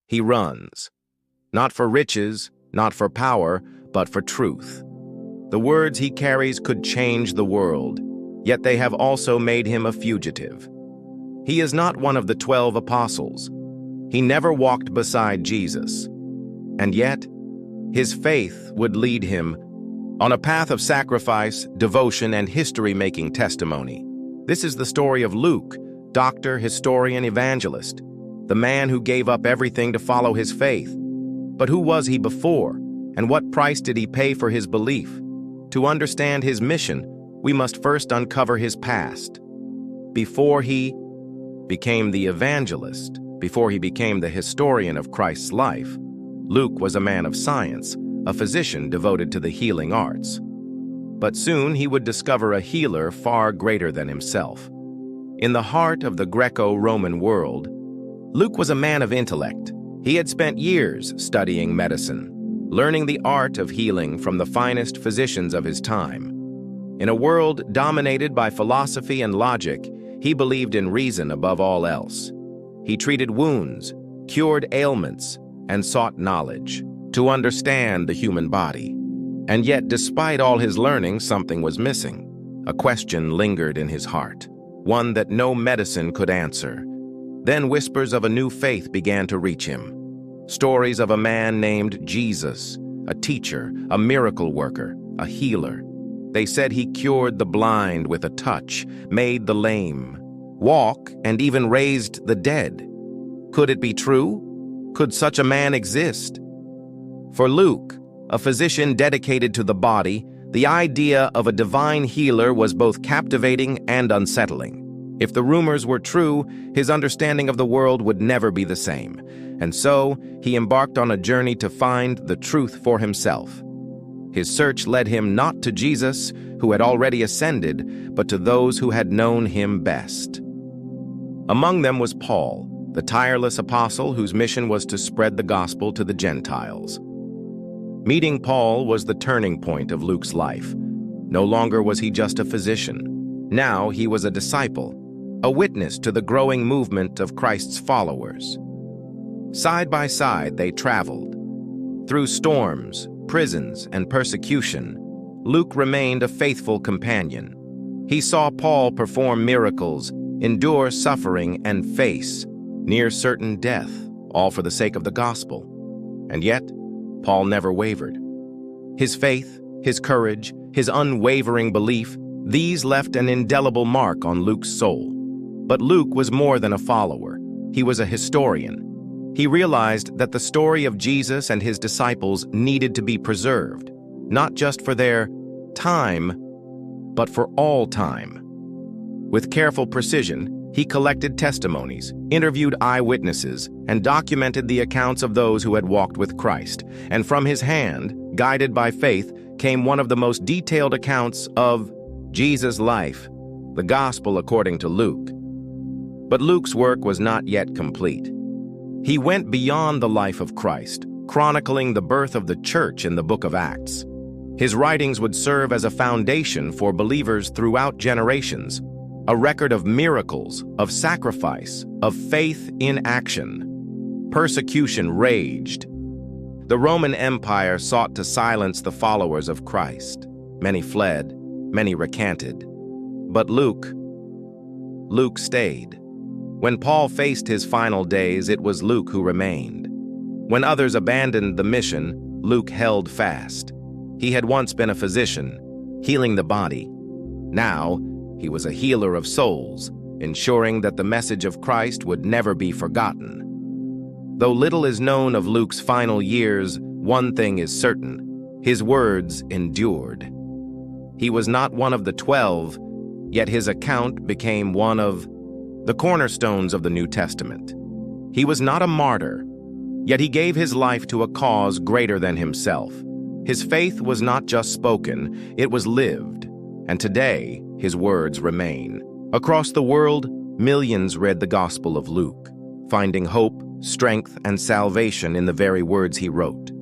He runs, not for riches, not for power, but for truth. The words he carries could change the world, yet they have also made him a fugitive. He is not one of the 12 apostles. He never walked beside Jesus. And yet, his faith would lead him on a path of sacrifice, devotion, and history-making testimony. This is the story of Luke, doctor, historian, evangelist, the man who gave up everything to follow his faith. But who was he before, and what price did he pay for his belief? To understand his mission, we must first uncover his past. Before he became the evangelist, before he became the historian of Christ's life, Luke was a man of science, a physician devoted to the healing arts. But soon he would discover a healer far greater than himself. In the heart of the Greco-Roman world, Luke was a man of intellect. He had spent years studying medicine, learning the art of healing from the finest physicians of his time. In a world dominated by philosophy and logic, he believed in reason above all else. He treated wounds, cured ailments, and sought knowledge to understand the human body. And yet, despite all his learning, something was missing. A question lingered in his heart, one that no medicine could answer. Then whispers of a new faith began to reach him. Stories of a man named Jesus, a teacher, a miracle worker, a healer. They said he cured the blind with a touch, made the lame walk, and even raised the dead. Could it be true? Could such a man exist? For Luke, a physician dedicated to the body, the idea of a divine healer was both captivating and unsettling. If the rumors were true, his understanding of the world would never be the same. And so, he embarked on a journey to find the truth for himself. His search led him not to Jesus, who had already ascended, but to those who had known him best. Among them was Paul, the tireless apostle whose mission was to spread the gospel to the Gentiles. Meeting Paul was the turning point of Luke's life. No longer was he just a physician. Now he was a disciple, a witness to the growing movement of Christ's followers. Side by side, they traveled. Through storms, prisons, and persecution, Luke remained a faithful companion. He saw Paul perform miracles, endure suffering, and face near certain death, all for the sake of the gospel. And yet, Paul never wavered. His faith, his courage, his unwavering belief, these left an indelible mark on Luke's soul. But Luke was more than a follower. He was a historian. He realized that the story of Jesus and his disciples needed to be preserved, not just for their time, but for all time. With careful precision, he collected testimonies, interviewed eyewitnesses, and documented the accounts of those who had walked with Christ. And from his hand, guided by faith, came one of the most detailed accounts of Jesus' life, the Gospel according to Luke. But Luke's work was not yet complete. He went beyond the life of Christ, chronicling the birth of the church in the book of Acts. His writings would serve as a foundation for believers throughout generations, a record of miracles, of sacrifice, of faith in action. Persecution raged. The Roman Empire sought to silence the followers of Christ. Many fled, many recanted. But Luke stayed. When Paul faced his final days, it was Luke who remained. When others abandoned the mission, Luke held fast. He had once been a physician, healing the body. Now, he was a healer of souls, ensuring that the message of Christ would never be forgotten. Though little is known of Luke's final years, one thing is certain: his words endured. He was not one of the 12, yet his account became one of the cornerstones of the New Testament. He was not a martyr, yet he gave his life to a cause greater than himself. His faith was not just spoken, it was lived, and today his words remain. Across the world, millions read the Gospel of Luke, finding hope, strength, and salvation in the very words he wrote.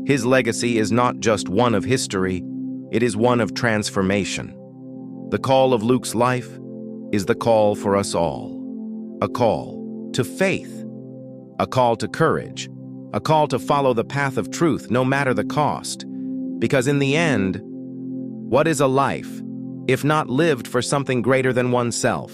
His legacy is not just one of history, it is one of transformation. The call of Luke's life is the call for us all. A call to faith, a call to courage, a call to follow the path of truth no matter the cost. Because in the end, what is a life if not lived for something greater than oneself?